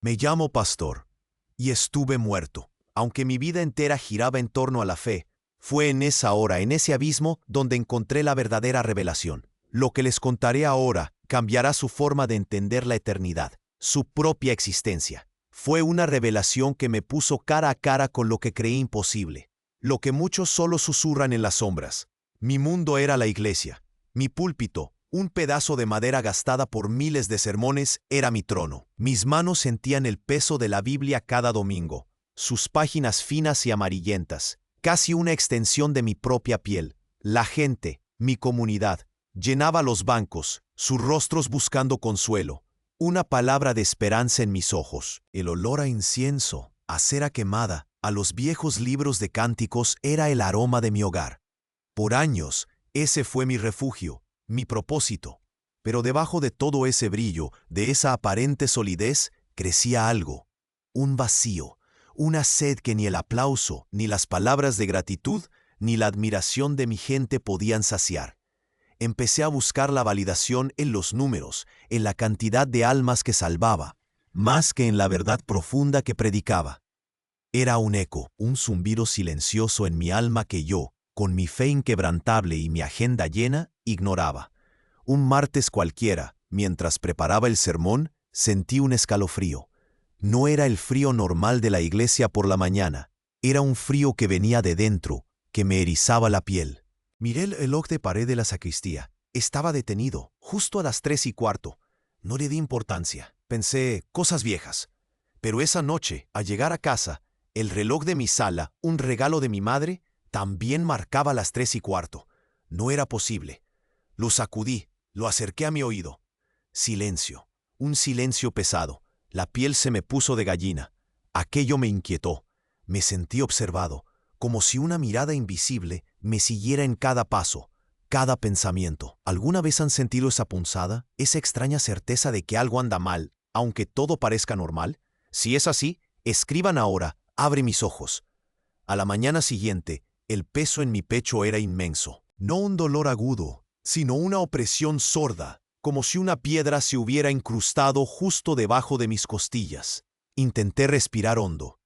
Me llamo Pastor, y estuve muerto. Aunque mi vida entera giraba en torno a la fe, fue en esa hora, en ese abismo, donde encontré la verdadera revelación. Lo que les contaré ahora cambiará su forma de entender la eternidad, su propia existencia. Fue una revelación que me puso cara a cara con lo que creí imposible, lo que muchos solo susurran en las sombras. Mi mundo era la iglesia. Mi púlpito, un pedazo de madera gastada por miles de sermones, era mi trono. Mis manos sentían el peso de la Biblia cada domingo, sus páginas finas y amarillentas, casi una extensión de mi propia piel. La gente, mi comunidad, llenaba los bancos, sus rostros buscando consuelo. Una palabra de esperanza en mis ojos. El olor a incienso, a cera quemada, a los viejos libros de cánticos era el aroma de mi hogar. Por años, ese fue mi refugio, mi propósito. Pero debajo de todo ese brillo, de esa aparente solidez, crecía algo. Un vacío, una sed que ni el aplauso, ni las palabras de gratitud, ni la admiración de mi gente podían saciar. Empecé a buscar la validación en los números, en la cantidad de almas que salvaba, más que en la verdad profunda que predicaba. Era un eco, un zumbido silencioso en mi alma que yo, con mi fe inquebrantable y mi agenda llena, ignoraba. Un martes cualquiera, mientras preparaba el sermón, sentí un escalofrío. No era el frío normal de la iglesia por la mañana, era un frío que venía de dentro, que me erizaba la piel. Miré el reloj de pared de la sacristía. Estaba detenido, justo a las 3:15. No le di importancia. Pensé, cosas viejas. Pero esa noche, al llegar a casa, el reloj de mi sala, un regalo de mi madre, también marcaba las 3:15. No era posible. Lo sacudí, lo acerqué a mi oído. Silencio, un silencio pesado. La piel se me puso de gallina. Aquello me inquietó. Me sentí observado, como si una mirada invisible me siguiera en cada paso, cada pensamiento. ¿Alguna vez han sentido esa punzada, esa extraña certeza de que algo anda mal, aunque todo parezca normal? Si es así, escriban ahora, abre mis ojos. A la mañana siguiente, el peso en mi pecho era inmenso. No un dolor agudo, sino una opresión sorda, como si una piedra se hubiera incrustado justo debajo de mis costillas. Intenté respirar hondo.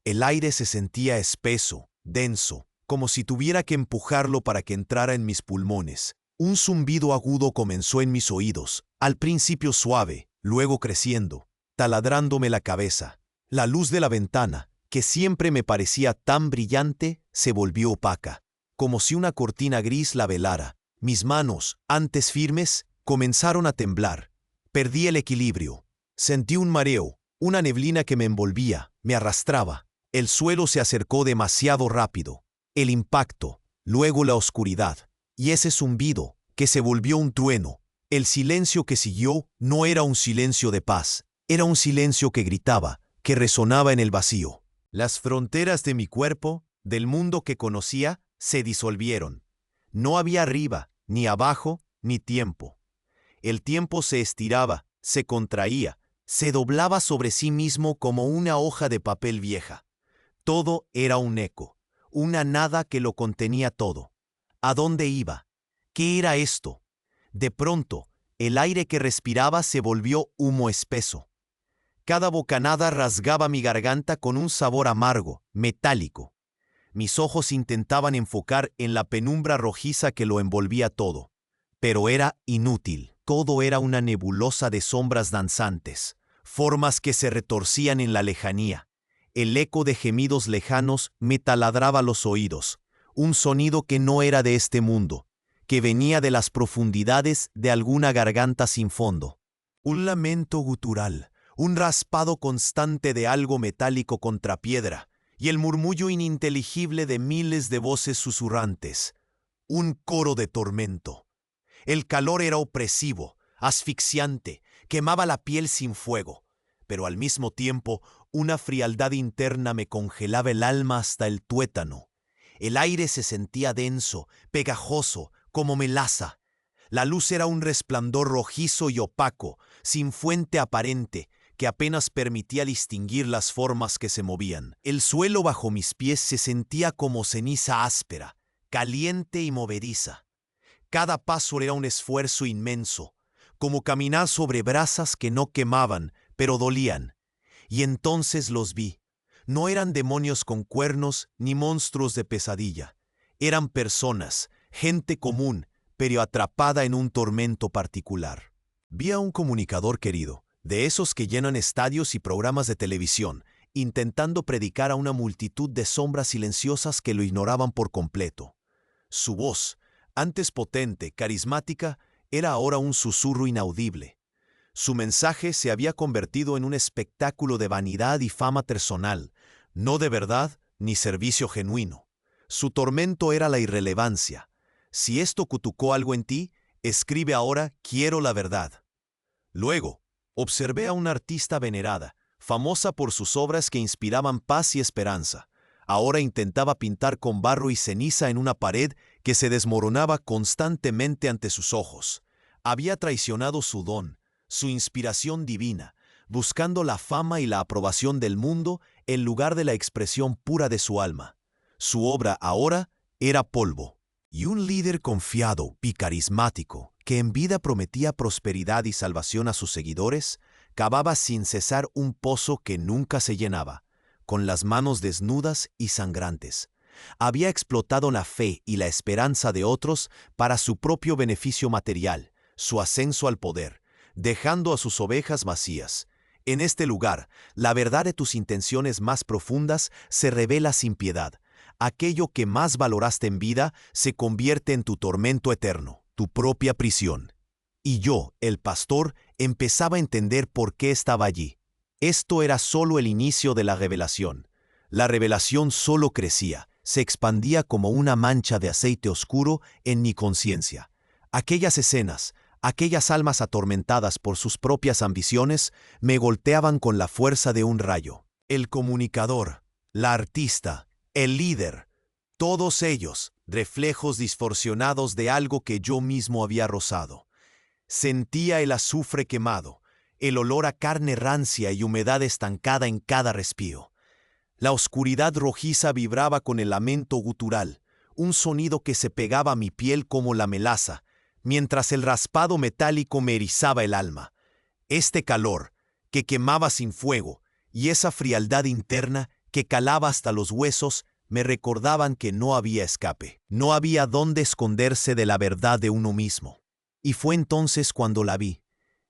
El aire se sentía espeso, denso, como si tuviera que empujarlo para que entrara en mis pulmones. Un zumbido agudo comenzó en mis oídos, al principio suave, luego creciendo, taladrándome la cabeza. La luz de la ventana, que siempre me parecía tan brillante, se volvió opaca, como si una cortina gris la velara. Mis manos, antes firmes, comenzaron a temblar. Perdí el equilibrio. Sentí un mareo, una neblina que me envolvía, me arrastraba. El suelo se acercó demasiado rápido. El impacto, luego la oscuridad, y ese zumbido, que se volvió un trueno. El silencio que siguió no era un silencio de paz, era un silencio que gritaba, que resonaba en el vacío. Las fronteras de mi cuerpo, del mundo que conocía, se disolvieron. No había arriba, ni abajo, ni tiempo. El tiempo se estiraba, se contraía, se doblaba sobre sí mismo como una hoja de papel vieja. Todo era un eco, una nada que lo contenía todo. ¿A dónde iba? ¿Qué era esto? De pronto, el aire que respiraba se volvió humo espeso. Cada bocanada rasgaba mi garganta con un sabor amargo, metálico. Mis ojos intentaban enfocar en la penumbra rojiza que lo envolvía todo. Pero era inútil. Todo era una nebulosa de sombras danzantes, formas que se retorcían en la lejanía. El eco de gemidos lejanos me taladraba los oídos, un sonido que no era de este mundo, que venía de las profundidades de alguna garganta sin fondo. Un lamento gutural, un raspado constante de algo metálico contra piedra, y el murmullo ininteligible de miles de voces susurrantes. Un coro de tormento. El calor era opresivo, asfixiante, quemaba la piel sin fuego, pero al mismo tiempo una frialdad interna me congelaba el alma hasta el tuétano. El aire se sentía denso, pegajoso, como melaza. La luz era un resplandor rojizo y opaco, sin fuente aparente, que apenas permitía distinguir las formas que se movían. El suelo bajo mis pies se sentía como ceniza áspera, caliente y movediza. Cada paso era un esfuerzo inmenso, como caminar sobre brasas que no quemaban, pero dolían. Y entonces los vi. No eran demonios con cuernos ni monstruos de pesadilla. Eran personas, gente común, pero atrapada en un tormento particular. Vi a un comunicador querido, de esos que llenan estadios y programas de televisión, intentando predicar a una multitud de sombras silenciosas que lo ignoraban por completo. Su voz, antes potente, carismática, era ahora un susurro inaudible. Su mensaje se había convertido en un espectáculo de vanidad y fama personal, no de verdad ni servicio genuino. Su tormento era la irrelevancia. Si esto cutucó algo en ti, escribe ahora «Quiero la verdad». Luego, observé a una artista venerada, famosa por sus obras que inspiraban paz y esperanza. Ahora intentaba pintar con barro y ceniza en una pared que se desmoronaba constantemente ante sus ojos. Había traicionado su don, su inspiración divina, buscando la fama y la aprobación del mundo en lugar de la expresión pura de su alma. Su obra ahora era polvo. Y un líder confiado y carismático, que en vida prometía prosperidad y salvación a sus seguidores, cavaba sin cesar un pozo que nunca se llenaba, con las manos desnudas y sangrantes. Había explotado la fe y la esperanza de otros para su propio beneficio material, su ascenso al poder, dejando a sus ovejas vacías. En este lugar, la verdad de tus intenciones más profundas se revela sin piedad. Aquello que más valoraste en vida se convierte en tu tormento eterno, tu propia prisión. Y yo, el pastor, empezaba a entender por qué estaba allí. Esto era solo el inicio de la revelación. La revelación solo crecía, se expandía como una mancha de aceite oscuro en mi conciencia. Aquellas escenas, aquellas almas atormentadas por sus propias ambiciones, me golpeaban con la fuerza de un rayo. El comunicador, la artista, el líder, todos ellos, reflejos distorsionados de algo que yo mismo había rozado. Sentía el azufre quemado, el olor a carne rancia y humedad estancada en cada respiro. La oscuridad rojiza vibraba con el lamento gutural, un sonido que se pegaba a mi piel como la melaza, mientras el raspado metálico me erizaba el alma. Este calor, que quemaba sin fuego, y esa frialdad interna que calaba hasta los huesos, me recordaban que no había escape. No había dónde esconderse de la verdad de uno mismo. Y fue entonces cuando la vi.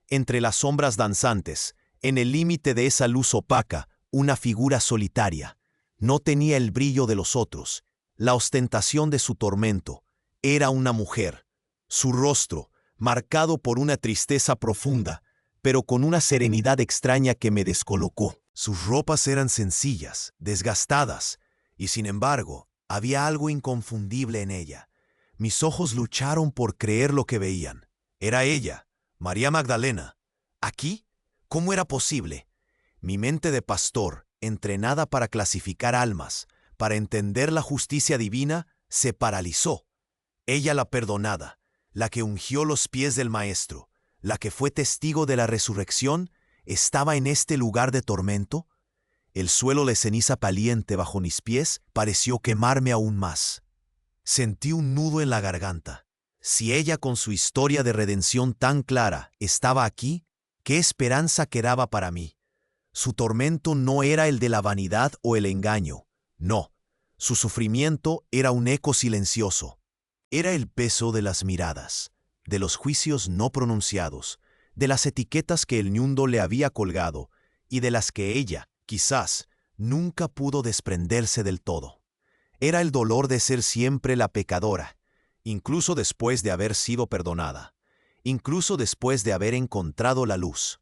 Entre las sombras danzantes, en el límite de esa luz opaca, una figura solitaria. No tenía el brillo de los otros, la ostentación de su tormento. Era una mujer. Su rostro, marcado por una tristeza profunda, pero con una serenidad extraña que me descolocó. Sus ropas eran sencillas, desgastadas, y sin embargo, había algo inconfundible en ella. Mis ojos lucharon por creer lo que veían. Era ella, María Magdalena. ¿Aquí? ¿Cómo era posible? Mi mente de pastor, entrenada para clasificar almas, para entender la justicia divina, se paralizó. Ella la perdonada, la que ungió los pies del Maestro, la que fue testigo de la resurrección, ¿estaba en este lugar de tormento? El suelo de ceniza caliente bajo mis pies pareció quemarme aún más. Sentí un nudo en la garganta. Si ella con su historia de redención tan clara estaba aquí, ¿qué esperanza quedaba para mí? Su tormento no era el de la vanidad o el engaño. No, su sufrimiento era un eco silencioso. Era el peso de las miradas, de los juicios no pronunciados, de las etiquetas que el mundo le había colgado y de las que ella, quizás, nunca pudo desprenderse del todo. Era el dolor de ser siempre la pecadora, incluso después de haber sido perdonada, incluso después de haber encontrado la luz.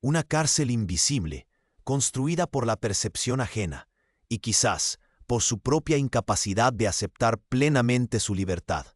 Una cárcel invisible, construida por la percepción ajena, y quizás por su propia incapacidad de aceptar plenamente su libertad.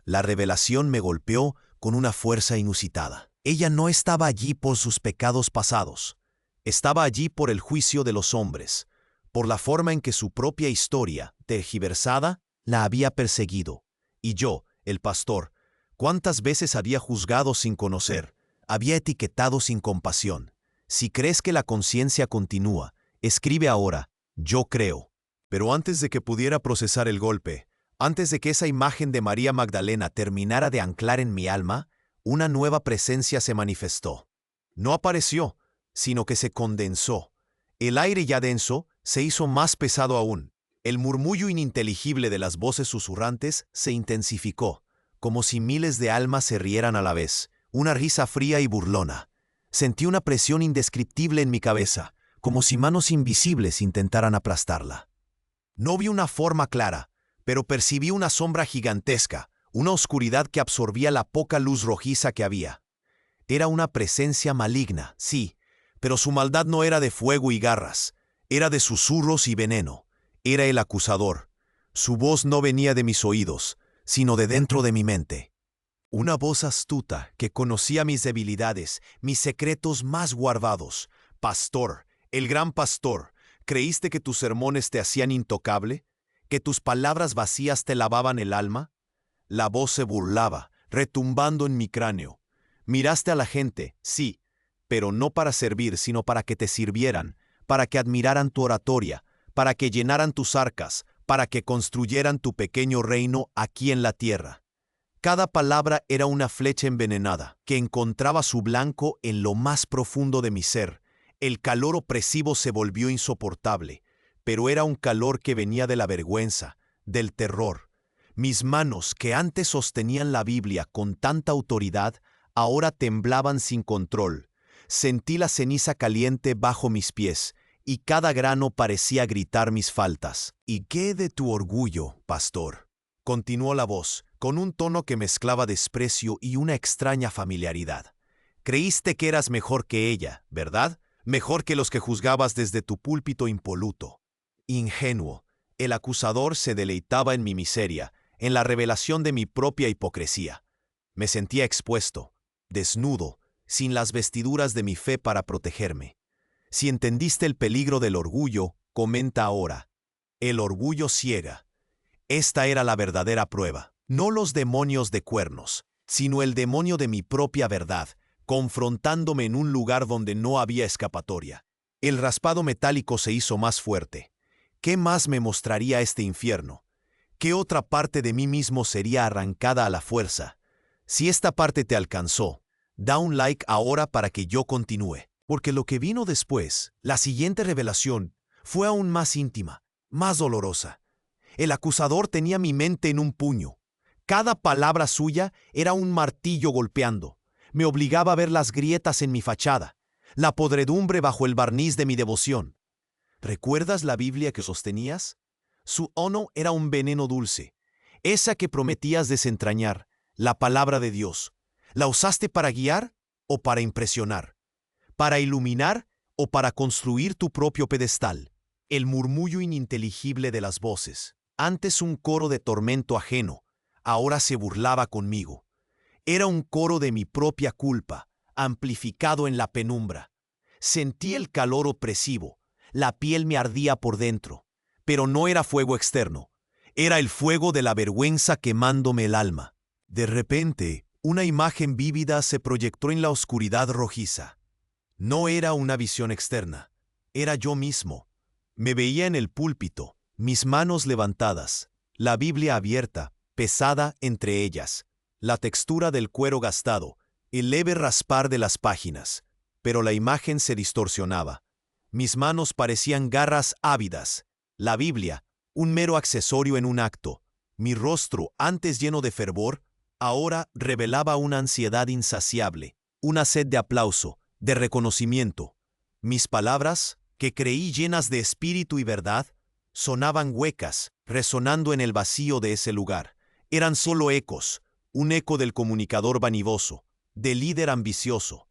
La revelación me golpeó con una fuerza inusitada. Ella no estaba allí por sus pecados pasados. Estaba allí por el juicio de los hombres, por la forma en que su propia historia, tergiversada, la había perseguido. Y yo, el pastor, ¿cuántas veces había juzgado sin conocer? Había etiquetado sin compasión. Si crees que la conciencia continúa, escribe ahora, yo creo. Pero antes de que pudiera procesar el golpe, antes de que esa imagen de María Magdalena terminara de anclar en mi alma, una nueva presencia se manifestó. No apareció, sino que se condensó. El aire ya denso se hizo más pesado aún. El murmullo ininteligible de las voces susurrantes se intensificó, como si miles de almas se rieran a la vez, una risa fría y burlona. Sentí una presión indescriptible en mi cabeza, como si manos invisibles intentaran aplastarla. No vi una forma clara, pero percibí una sombra gigantesca, una oscuridad que absorbía la poca luz rojiza que había. Era una presencia maligna, sí, pero su maldad no era de fuego y garras, era de susurros y veneno. Era el acusador. Su voz no venía de mis oídos, sino de dentro de mi mente. Una voz astuta que conocía mis debilidades, mis secretos más guardados. Pastor, el gran pastor, ¿creíste que tus sermones te hacían intocable? ¿Que tus palabras vacías te lavaban el alma? La voz se burlaba, retumbando en mi cráneo. Miraste a la gente, sí, pero no para servir, sino para que te sirvieran, para que admiraran tu oratoria, para que llenaran tus arcas, para que construyeran tu pequeño reino aquí en la tierra. Cada palabra era una flecha envenenada, que encontraba su blanco en lo más profundo de mi ser. El calor opresivo se volvió insoportable, pero era un calor que venía de la vergüenza, del terror. Mis manos, que antes sostenían la Biblia con tanta autoridad, ahora temblaban sin control. Sentí la ceniza caliente bajo mis pies, y cada grano parecía gritar mis faltas. ¿Y qué de tu orgullo, pastor?, continuó la voz, con un tono que mezclaba desprecio y una extraña familiaridad. Creíste que eras mejor que ella, ¿verdad? Mejor que los que juzgabas desde tu púlpito impoluto. Ingenuo, el acusador se deleitaba en mi miseria, en la revelación de mi propia hipocresía. Me sentía expuesto, desnudo, sin las vestiduras de mi fe para protegerme. Si entendiste el peligro del orgullo, comenta ahora. El orgullo ciega. Esta era la verdadera prueba. No los demonios de cuernos, sino el demonio de mi propia verdad, confrontándome en un lugar donde no había escapatoria. El raspado metálico se hizo más fuerte. ¿Qué más me mostraría este infierno? ¿Qué otra parte de mí mismo sería arrancada a la fuerza? Si esta parte te alcanzó, da un like ahora para que yo continúe. Porque lo que vino después, la siguiente revelación, fue aún más íntima, más dolorosa. El acusador tenía mi mente en un puño. Cada palabra suya era un martillo golpeando. Me obligaba a ver las grietas en mi fachada, la podredumbre bajo el barniz de mi devoción. ¿Recuerdas la Biblia que sostenías? Su ono era un veneno dulce, esa que prometías desentrañar, la palabra de Dios. ¿La usaste para guiar o para impresionar? ¿Para iluminar o para construir tu propio pedestal? El murmullo ininteligible de las voces, antes un coro de tormento ajeno, ahora se burlaba conmigo. Era un coro de mi propia culpa, amplificado en la penumbra. Sentí el calor opresivo, la piel me ardía por dentro, pero no era fuego externo, era el fuego de la vergüenza quemándome el alma. De repente, una imagen vívida se proyectó en la oscuridad rojiza. No era una visión externa, era yo mismo. Me veía en el púlpito, mis manos levantadas, la Biblia abierta, pesada entre ellas, la textura del cuero gastado, el leve raspar de las páginas, pero la imagen se distorsionaba. Mis manos parecían garras ávidas, la Biblia, un mero accesorio en un acto. Mi rostro, antes lleno de fervor, ahora revelaba una ansiedad insaciable, una sed de aplauso, de reconocimiento. Mis palabras, que creí llenas de espíritu y verdad, sonaban huecas, resonando en el vacío de ese lugar. Eran solo ecos, un eco del comunicador vanidoso, del líder ambicioso.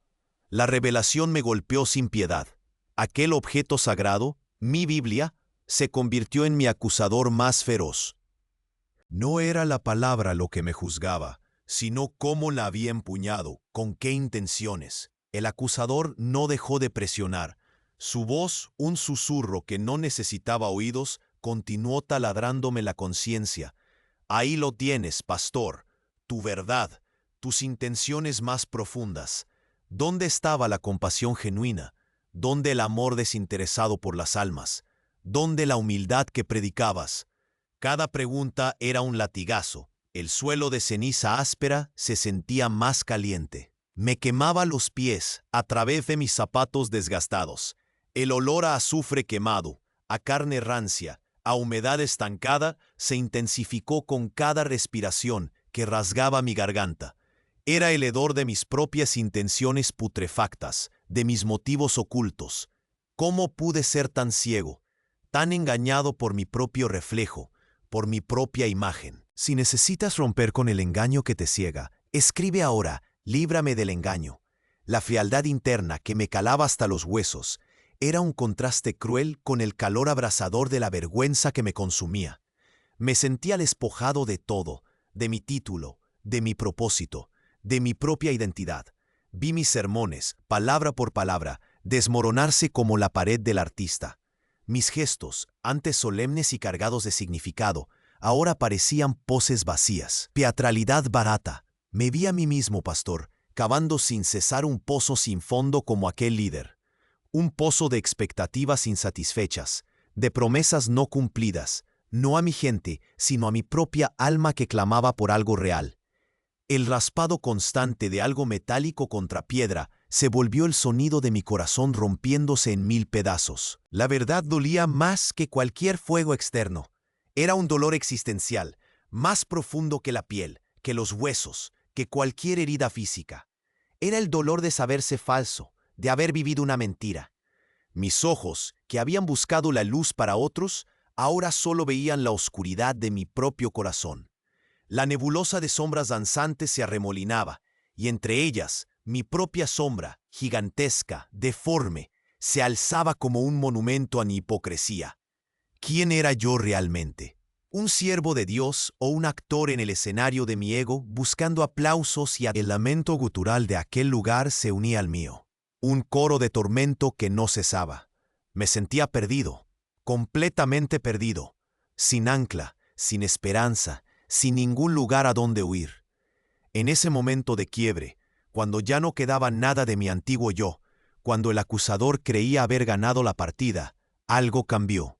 La revelación me golpeó sin piedad. Aquel objeto sagrado, mi Biblia, se convirtió en mi acusador más feroz. No era la palabra lo que me juzgaba, sino cómo la había empuñado, con qué intenciones. El acusador no dejó de presionar. Su voz, un susurro que no necesitaba oídos, continuó taladrándome la conciencia. Ahí lo tienes, pastor, tu verdad, tus intenciones más profundas. ¿Dónde estaba la compasión genuina? ¿Dónde el amor desinteresado por las almas? ¿Dónde la humildad que predicabas? Cada pregunta era un latigazo. El suelo de ceniza áspera se sentía más caliente. Me quemaba los pies a través de mis zapatos desgastados. El olor a azufre quemado, a carne rancia, a humedad estancada, se intensificó con cada respiración que rasgaba mi garganta. Era el hedor de mis propias intenciones putrefactas, de mis motivos ocultos. ¿Cómo pude ser tan ciego, tan engañado por mi propio reflejo, por mi propia imagen? Si necesitas romper con el engaño que te ciega, escribe ahora, líbrame del engaño. La frialdad interna que me calaba hasta los huesos era un contraste cruel con el calor abrasador de la vergüenza que me consumía. Me sentía despojado de todo, de mi título, de mi propósito, de mi propia identidad. Vi mis sermones, palabra por palabra, desmoronarse como la pared del artista. Mis gestos, antes solemnes y cargados de significado, ahora parecían poses vacías, teatralidad barata. Me vi a mí mismo, pastor, cavando sin cesar un pozo sin fondo como aquel líder. Un pozo de expectativas insatisfechas, de promesas no cumplidas, no a mi gente, sino a mi propia alma que clamaba por algo real. El raspado constante de algo metálico contra piedra se volvió el sonido de mi corazón rompiéndose en 1000 pedazos. La verdad dolía más que cualquier fuego externo. Era un dolor existencial, más profundo que la piel, que los huesos, que cualquier herida física. Era el dolor de saberse falso, de haber vivido una mentira. Mis ojos, que habían buscado la luz para otros, ahora solo veían la oscuridad de mi propio corazón. La nebulosa de sombras danzantes se arremolinaba, y entre ellas, mi propia sombra, gigantesca, deforme, se alzaba como un monumento a mi hipocresía. ¿Quién era yo realmente? ¿Un siervo de Dios o un actor en el escenario de mi ego buscando aplausos y el lamento gutural de aquel lugar se unía al mío? Un coro de tormento que no cesaba. Me sentía perdido, completamente perdido, sin ancla, sin esperanza, sin ningún lugar a donde huir. En ese momento de quiebre, cuando ya no quedaba nada de mi antiguo yo, cuando el acusador creía haber ganado la partida, algo cambió.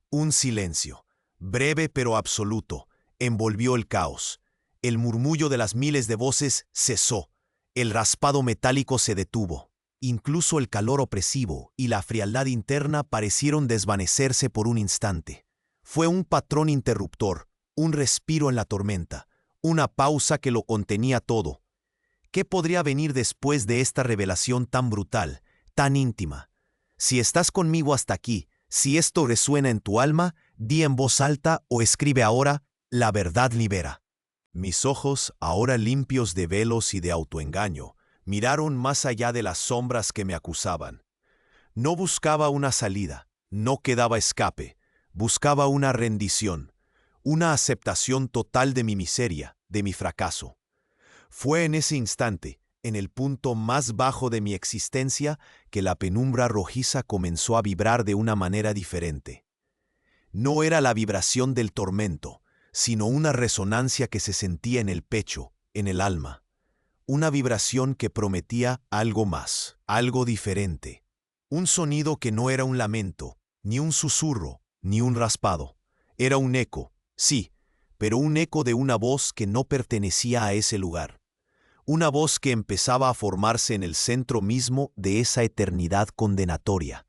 Un silencio, breve pero absoluto, envolvió el caos. El murmullo de las miles de voces cesó. El raspado metálico se detuvo. Incluso el calor opresivo y la frialdad interna parecieron desvanecerse por un instante. Fue un patrón interruptor, un respiro en la tormenta, una pausa que lo contenía todo. ¿Qué podría venir después de esta revelación tan brutal, tan íntima? Si estás conmigo hasta aquí, si esto resuena en tu alma, di en voz alta o escribe ahora, la verdad libera. Mis ojos, ahora limpios de velos y de autoengaño, miraron más allá de las sombras que me acusaban. No buscaba una salida, no quedaba escape, buscaba una rendición, una aceptación total de mi miseria, de mi fracaso. Fue en ese instante, en el punto más bajo de mi existencia, que la penumbra rojiza comenzó a vibrar de una manera diferente. No era la vibración del tormento, sino una resonancia que se sentía en el pecho, en el alma. Una vibración que prometía algo más, algo diferente. Un sonido que no era un lamento, ni un susurro, ni un raspado. Era un eco, sí, pero un eco de una voz que no pertenecía a ese lugar. Una voz que empezaba a formarse en el centro mismo de esa eternidad condenatoria.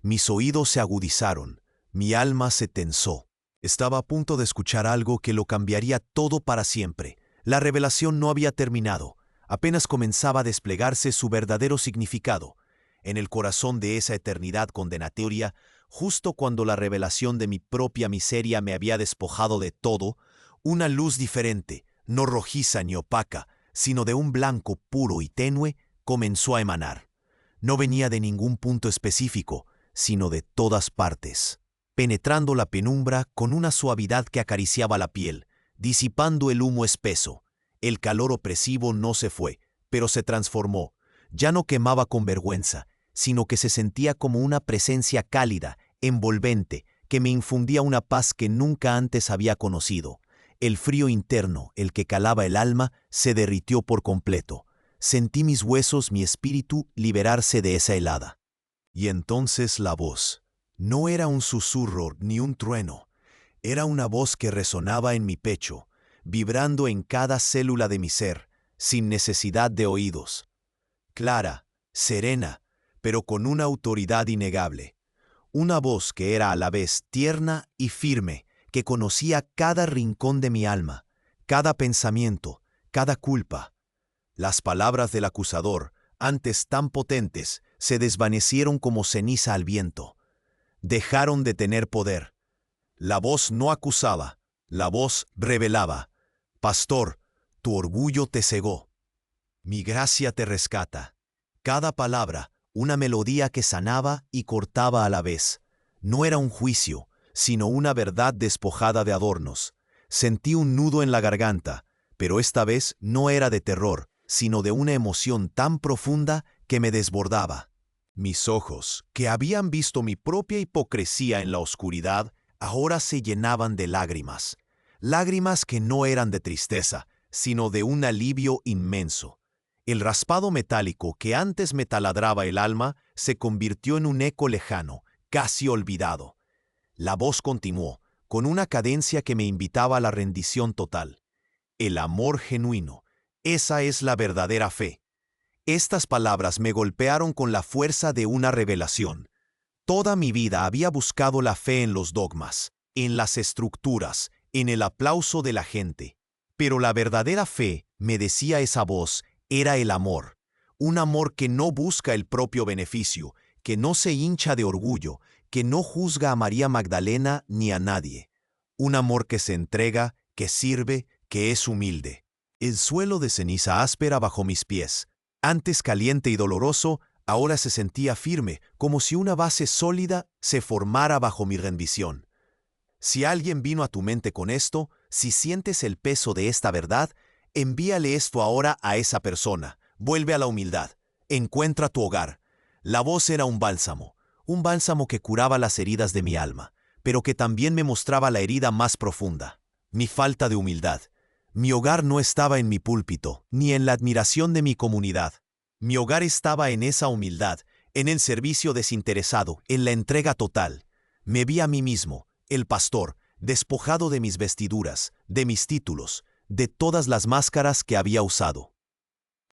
Mis oídos se agudizaron, mi alma se tensó. Estaba a punto de escuchar algo que lo cambiaría todo para siempre. La revelación no había terminado, apenas comenzaba a desplegarse su verdadero significado. En el corazón de esa eternidad condenatoria, justo cuando la revelación de mi propia miseria me había despojado de todo, una luz diferente, no rojiza ni opaca, sino de un blanco puro y tenue, comenzó a emanar. No venía de ningún punto específico, sino de todas partes, penetrando la penumbra con una suavidad que acariciaba la piel, disipando el humo espeso. El calor opresivo no se fue, pero se transformó. Ya no quemaba con vergüenza, sino que se sentía como una presencia cálida, envolvente, que me infundía una paz que nunca antes había conocido. El frío interno, el que calaba el alma, se derritió por completo. Sentí mis huesos, mi espíritu, liberarse de esa helada. Y entonces la voz. No era un susurro ni un trueno. Era una voz que resonaba en mi pecho, vibrando en cada célula de mi ser, sin necesidad de oídos. Clara, serena, pero con una autoridad innegable. Una voz que era a la vez tierna y firme, que conocía cada rincón de mi alma, cada pensamiento, cada culpa. Las palabras del acusador, antes tan potentes, se desvanecieron como ceniza al viento. Dejaron de tener poder. La voz no acusaba, la voz revelaba. Pastor, tu orgullo te cegó. Mi gracia te rescata. Cada palabra, una melodía que sanaba y cortaba a la vez. No era un juicio, sino una verdad despojada de adornos. Sentí un nudo en la garganta, pero esta vez no era de terror, sino de una emoción tan profunda que me desbordaba. Mis ojos, que habían visto mi propia hipocresía en la oscuridad, ahora se llenaban de lágrimas. Lágrimas que no eran de tristeza, sino de un alivio inmenso. El raspado metálico que antes me taladraba el alma se convirtió en un eco lejano, casi olvidado. La voz continuó, con una cadencia que me invitaba a la rendición total. El amor genuino, esa es la verdadera fe. Estas palabras me golpearon con la fuerza de una revelación. Toda mi vida había buscado la fe en los dogmas, en las estructuras, en el aplauso de la gente. Pero la verdadera fe, me decía esa voz, era el amor. Un amor que no busca el propio beneficio, que no se hincha de orgullo, que no juzga a María Magdalena ni a nadie. Un amor que se entrega, que sirve, que es humilde. El suelo de ceniza áspera bajo mis pies, antes caliente y doloroso, ahora se sentía firme, como si una base sólida se formara bajo mi rendición. Si alguien vino a tu mente con esto, si sientes el peso de esta verdad, envíale esto ahora a esa persona. Vuelve a la humildad. Encuentra tu hogar. La voz era un bálsamo que curaba las heridas de mi alma, pero que también me mostraba la herida más profunda, mi falta de humildad. Mi hogar no estaba en mi púlpito, ni en la admiración de mi comunidad. Mi hogar estaba en esa humildad, en el servicio desinteresado, en la entrega total. Me vi a mí mismo, el pastor, despojado de mis vestiduras, de mis títulos, de todas las máscaras que había usado.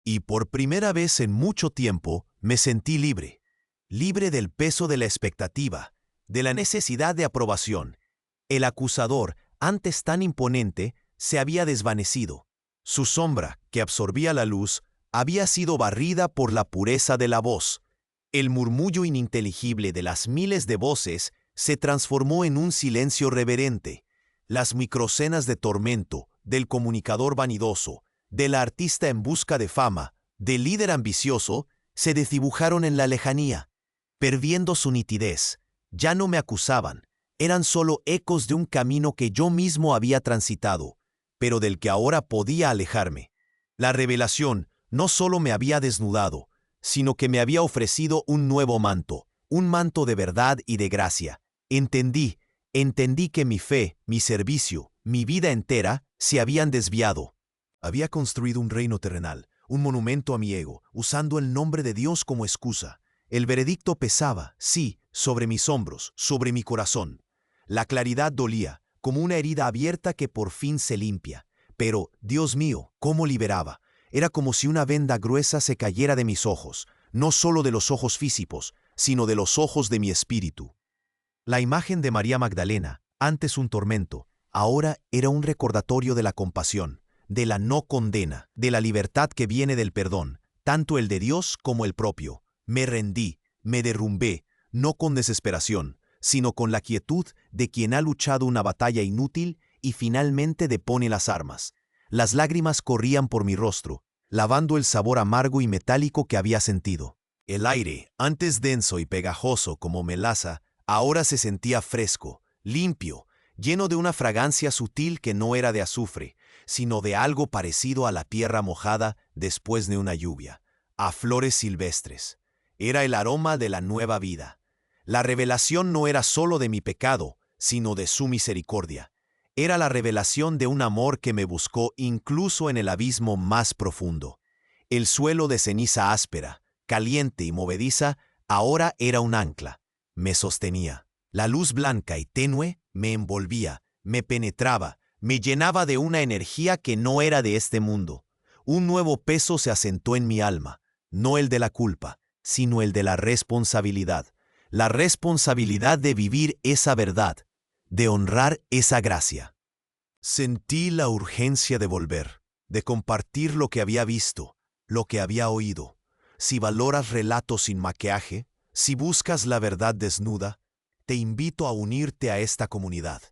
Y por primera vez en mucho tiempo me sentí libre, libre del peso de la expectativa, de la necesidad de aprobación. El acusador, antes tan imponente, se había desvanecido. Su sombra, que absorbía la luz, había sido barrida por la pureza de la voz. El murmullo ininteligible de las miles de voces se transformó en un silencio reverente. Las microcenas de tormento, del comunicador vanidoso, del artista en busca de fama, del líder ambicioso, se desdibujaron en la lejanía, perdiendo su nitidez. Ya no me acusaban, eran solo ecos de un camino que yo mismo había transitado, pero del que ahora podía alejarme. La revelación no solo me había desnudado, sino que me había ofrecido un nuevo manto, un manto de verdad y de gracia. Entendí que mi fe, mi servicio, mi vida entera se habían desviado. Había construido un reino terrenal, un monumento a mi ego, usando el nombre de Dios como excusa. El veredicto pesaba, sí, sobre mis hombros, sobre mi corazón. La claridad dolía, como una herida abierta que por fin se limpia. Pero, Dios mío, ¿cómo liberaba? Era como si una venda gruesa se cayera de mis ojos, no solo de los ojos físicos, sino de los ojos de mi espíritu. La imagen de María Magdalena, antes un tormento, ahora era un recordatorio de la compasión, de la no condena, de la libertad que viene del perdón, tanto el de Dios como el propio. Me rendí, me derrumbé, no con desesperación, sino con la quietud de quien ha luchado una batalla inútil y finalmente depone las armas. Las lágrimas corrían por mi rostro, lavando el sabor amargo y metálico que había sentido. El aire, antes denso y pegajoso como melaza, ahora se sentía fresco, limpio, lleno de una fragancia sutil que no era de azufre, sino de algo parecido a la tierra mojada después de una lluvia, a flores silvestres. Era el aroma de la nueva vida. La revelación no era solo de mi pecado, sino de su misericordia. Era la revelación de un amor que me buscó incluso en el abismo más profundo. El suelo de ceniza áspera, caliente y movediza, ahora era un ancla. Me sostenía. La luz blanca y tenue me envolvía, me penetraba, me llenaba de una energía que no era de este mundo. Un nuevo peso se asentó en mi alma, no el de la culpa, sino el de la responsabilidad de vivir esa verdad, de honrar esa gracia. Sentí la urgencia de volver, de compartir lo que había visto, lo que había oído. Si valoras relatos sin maquillaje, si buscas la verdad desnuda, te invito a unirte a esta comunidad.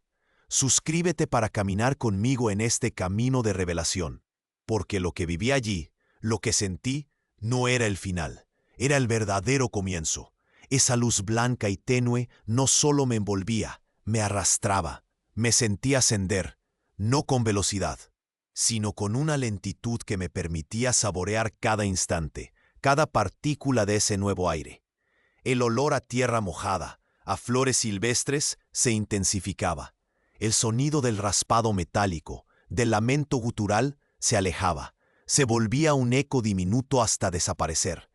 Suscríbete para caminar conmigo en este camino de revelación, porque lo que viví allí, lo que sentí, no era el final, era el verdadero comienzo. Esa luz blanca y tenue no solo me envolvía, me arrastraba, me sentía ascender, no con velocidad, sino con una lentitud que me permitía saborear cada instante, cada partícula de ese nuevo aire. El olor a tierra mojada, a flores silvestres, se intensificaba. El sonido del raspado metálico, del lamento gutural, se alejaba, se volvía un eco diminuto hasta desaparecer.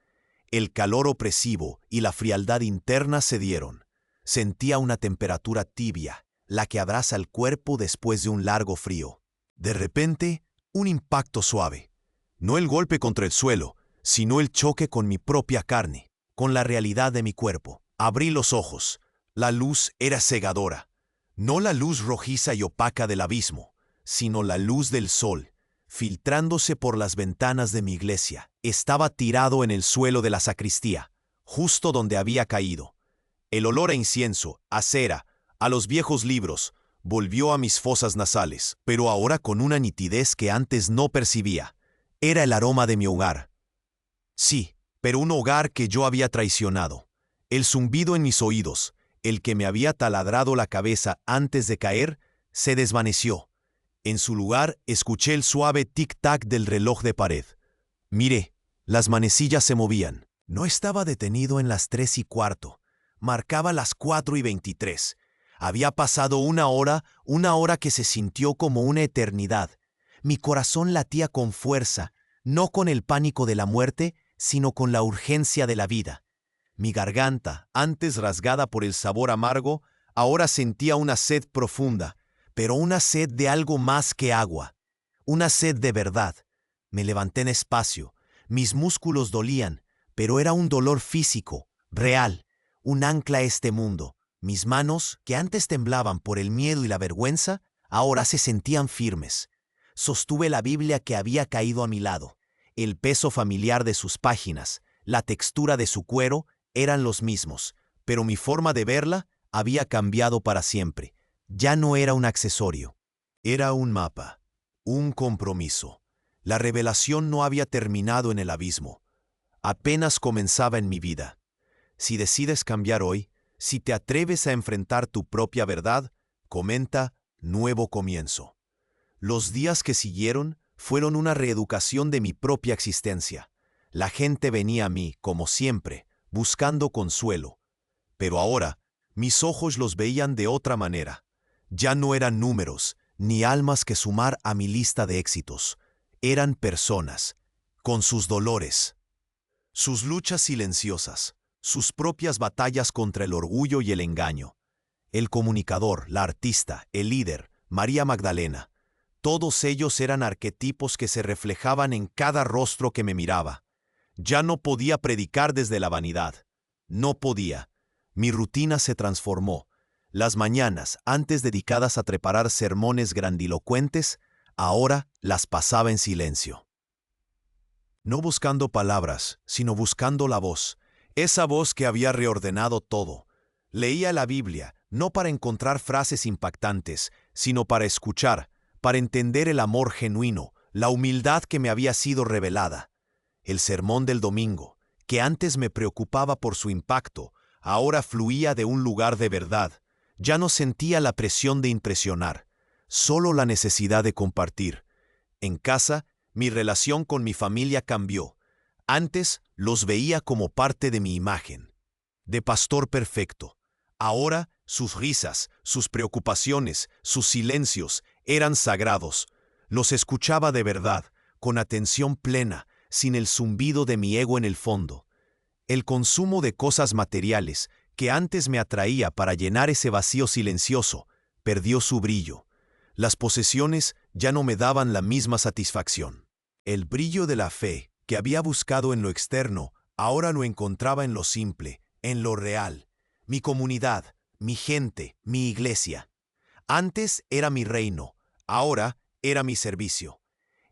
El calor opresivo y la frialdad interna cedieron. Sentía una temperatura tibia, la que abraza el cuerpo después de un largo frío. De repente, un impacto suave. No el golpe contra el suelo, sino el choque con mi propia carne, con la realidad de mi cuerpo. Abrí los ojos. La luz era cegadora. No la luz rojiza y opaca del abismo, sino la luz del sol, filtrándose por las ventanas de mi iglesia. Estaba tirado en el suelo de la sacristía, justo donde había caído. El olor a incienso, a cera, a los viejos libros, volvió a mis fosas nasales, pero ahora con una nitidez que antes no percibía. Era el aroma de mi hogar. Sí, pero un hogar que yo había traicionado. El zumbido en mis oídos, el que me había taladrado la cabeza antes de caer, se desvaneció. En su lugar, escuché el suave tic-tac del reloj de pared. Miré, las manecillas se movían. No estaba detenido en las 3:15. Marcaba las 4:23. Había pasado una hora que se sintió como una eternidad. Mi corazón latía con fuerza, no con el pánico de la muerte, sino con la urgencia de la vida. Mi garganta, antes rasgada por el sabor amargo, ahora sentía una sed profunda, pero una sed de algo más que agua. Una sed de verdad. Me levanté en espacio. Mis músculos dolían, pero era un dolor físico, real, un ancla a este mundo. Mis manos, que antes temblaban por el miedo y la vergüenza, ahora se sentían firmes. Sostuve la Biblia que había caído a mi lado. El peso familiar de sus páginas, la textura de su cuero, eran los mismos, pero mi forma de verla había cambiado para siempre. Ya no era un accesorio. Era un mapa, un compromiso. La revelación no había terminado en el abismo. Apenas comenzaba en mi vida. Si decides cambiar hoy, si te atreves a enfrentar tu propia verdad, comenta nuevo comienzo. Los días que siguieron fueron una reeducación de mi propia existencia. La gente venía a mí, como siempre, buscando consuelo. Pero ahora, mis ojos los veían de otra manera. Ya no eran números, ni almas que sumar a mi lista de éxitos. Eran personas, con sus dolores, sus luchas silenciosas, sus propias batallas contra el orgullo y el engaño. El comunicador, la artista, el líder, María Magdalena. Todos ellos eran arquetipos que se reflejaban en cada rostro que me miraba. Ya no podía predicar desde la vanidad. No podía. Mi rutina se transformó. Las mañanas, antes dedicadas a preparar sermones grandilocuentes, ahora las pasaba en silencio. No buscando palabras, sino buscando la voz. Esa voz que había reordenado todo. Leía la Biblia, no para encontrar frases impactantes, sino para escuchar, para entender el amor genuino, la humildad que me había sido revelada. El sermón del domingo, que antes me preocupaba por su impacto, ahora fluía de un lugar de verdad. Ya no sentía la presión de impresionar, solo la necesidad de compartir. En casa, mi relación con mi familia cambió. Antes los veía como parte de mi imagen, de pastor perfecto. Ahora sus risas, sus preocupaciones, sus silencios eran sagrados. Los escuchaba de verdad, con atención plena, sin el zumbido de mi ego en el fondo. El consumo de cosas materiales, que antes me atraía para llenar ese vacío silencioso, perdió su brillo. Las posesiones ya no me daban la misma satisfacción. El brillo de la fe, que había buscado en lo externo, Ahora lo encontraba en lo simple, en lo real. Mi comunidad, mi gente, mi iglesia. Antes era mi reino, ahora era mi servicio.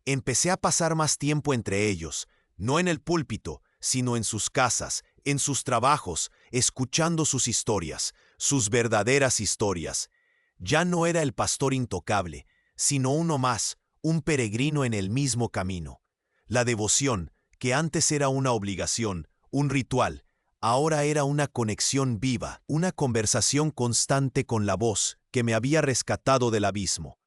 Empecé a pasar más tiempo entre ellos, no en el púlpito, sino en sus casas, en sus trabajos, escuchando sus historias, sus verdaderas historias. Ya no era el pastor intocable, sino uno más, un peregrino en el mismo camino. La devoción, que antes era una obligación, un ritual, ahora era una conexión viva, una conversación constante con la voz que me había rescatado del abismo.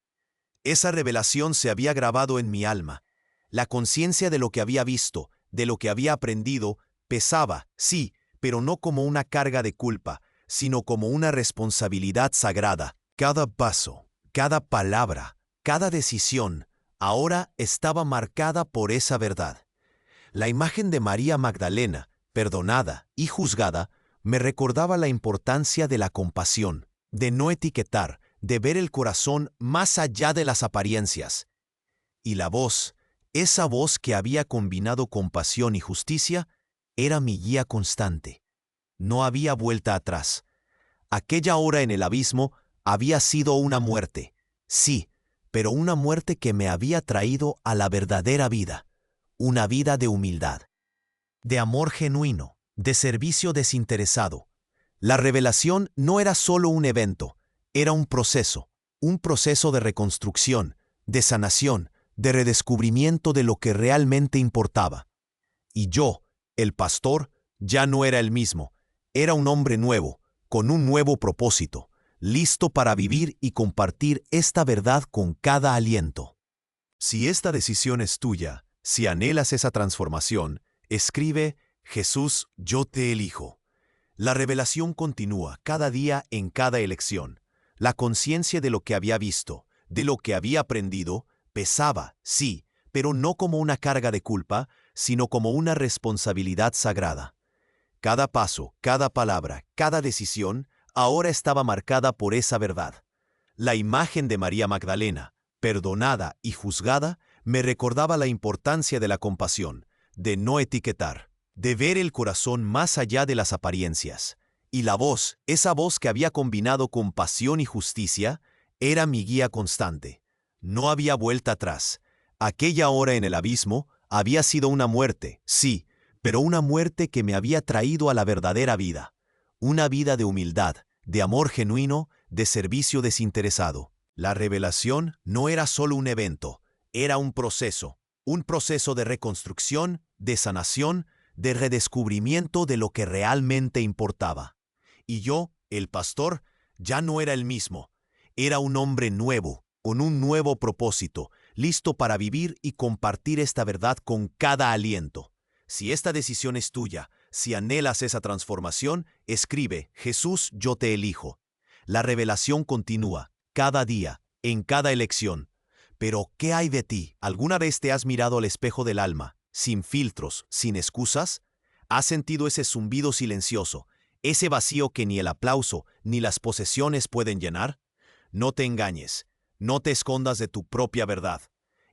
Esa revelación se había grabado en mi alma. La conciencia de lo que había visto, de lo que había aprendido, pesaba, sí, pero no como una carga de culpa, sino como una responsabilidad sagrada. Cada paso, cada palabra, cada decisión, ahora estaba marcada por esa verdad. La imagen de María Magdalena, perdonada y juzgada, me recordaba la importancia de la compasión, de no etiquetar, de ver el corazón más allá de las apariencias. Y la voz, esa voz que había combinado compasión y justicia, era mi guía constante. No había vuelta atrás. Aquella hora en el abismo había sido una muerte, sí, pero una muerte que me había traído a la verdadera vida, una vida de humildad, de amor genuino, de servicio desinteresado. La revelación no era solo un evento, era un proceso de reconstrucción, de sanación, de redescubrimiento de lo que realmente importaba. Y yo, el pastor, ya no era el mismo, era un hombre nuevo, con un nuevo propósito, listo para vivir y compartir esta verdad con cada aliento. Si esta decisión es tuya, si anhelas esa transformación, escribe: Jesús, yo te elijo. La revelación continúa cada día en cada elección. La conciencia de lo que había visto, de lo que había aprendido, pesaba, sí, pero no como una carga de culpa, sino como una responsabilidad sagrada. Cada paso, cada palabra, cada decisión, ahora estaba marcada por esa verdad. La imagen de María Magdalena, perdonada y juzgada, me recordaba la importancia de la compasión, de no etiquetar, de ver el corazón más allá de las apariencias. Y la voz, esa voz que había combinado compasión y justicia, era mi guía constante. No había vuelta atrás. Aquella hora en el abismo había sido una muerte, sí, pero una muerte que me había traído a la verdadera vida. Una vida de humildad, de amor genuino, de servicio desinteresado. La revelación no era solo un evento, era un proceso de reconstrucción, de sanación, de redescubrimiento de lo que realmente importaba. Y yo, el pastor, ya no era el mismo. Era un hombre nuevo, con un nuevo propósito, listo para vivir y compartir esta verdad con cada aliento. Si esta decisión es tuya, si anhelas esa transformación, escribe: Jesús, yo te elijo. La revelación continúa, cada día, en cada elección. Pero, ¿qué hay de ti? ¿Alguna vez te has mirado al espejo del alma, sin filtros, sin excusas? ¿Has sentido ese zumbido silencioso, ese vacío que ni el aplauso ni las posesiones pueden llenar? No te engañes, no te escondas de tu propia verdad.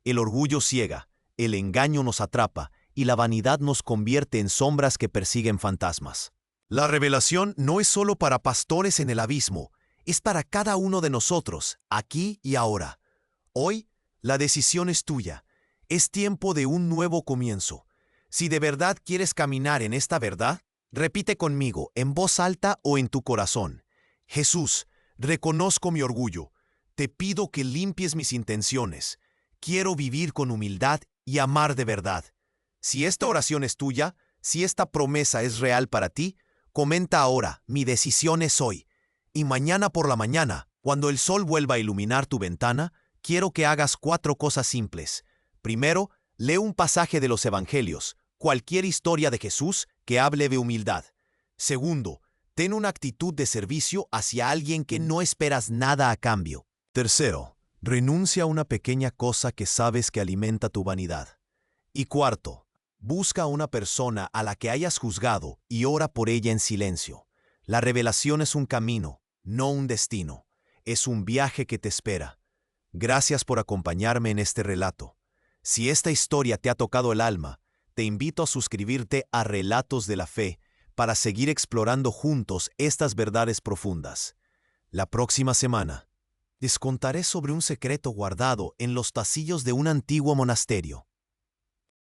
El orgullo ciega, el engaño nos atrapa y la vanidad nos convierte en sombras que persiguen fantasmas. La revelación no es solo para pastores en el abismo, es para cada uno de nosotros, aquí y ahora. Hoy, la decisión es tuya. Es tiempo de un nuevo comienzo. Si de verdad quieres caminar en esta verdad, repite conmigo, en voz alta o en tu corazón: Jesús, reconozco mi orgullo. Te pido que limpies mis intenciones. Quiero vivir con humildad y amar de verdad. Si esta oración es tuya, si esta promesa es real para ti, comenta ahora: mi decisión es hoy. Y mañana por la mañana, cuando el sol vuelva a iluminar tu ventana, quiero que hagas 4 cosas simples. Primero, lee un pasaje de los Evangelios, cualquier historia de Jesús que hable de humildad. Segundo, ten una actitud de servicio hacia alguien que no esperas nada a cambio. Tercero, renuncia a una pequeña cosa que sabes que alimenta tu vanidad. Y cuarto, busca a una persona a la que hayas juzgado y ora por ella en silencio. La revelación es un camino, no un destino. Es un viaje que te espera. Gracias por acompañarme en este relato. Si esta historia te ha tocado el alma, te invito a suscribirte a Relatos de la Fe para seguir explorando juntos estas verdades profundas. La próxima semana, les contaré sobre un secreto guardado en los pasillos de un antiguo monasterio.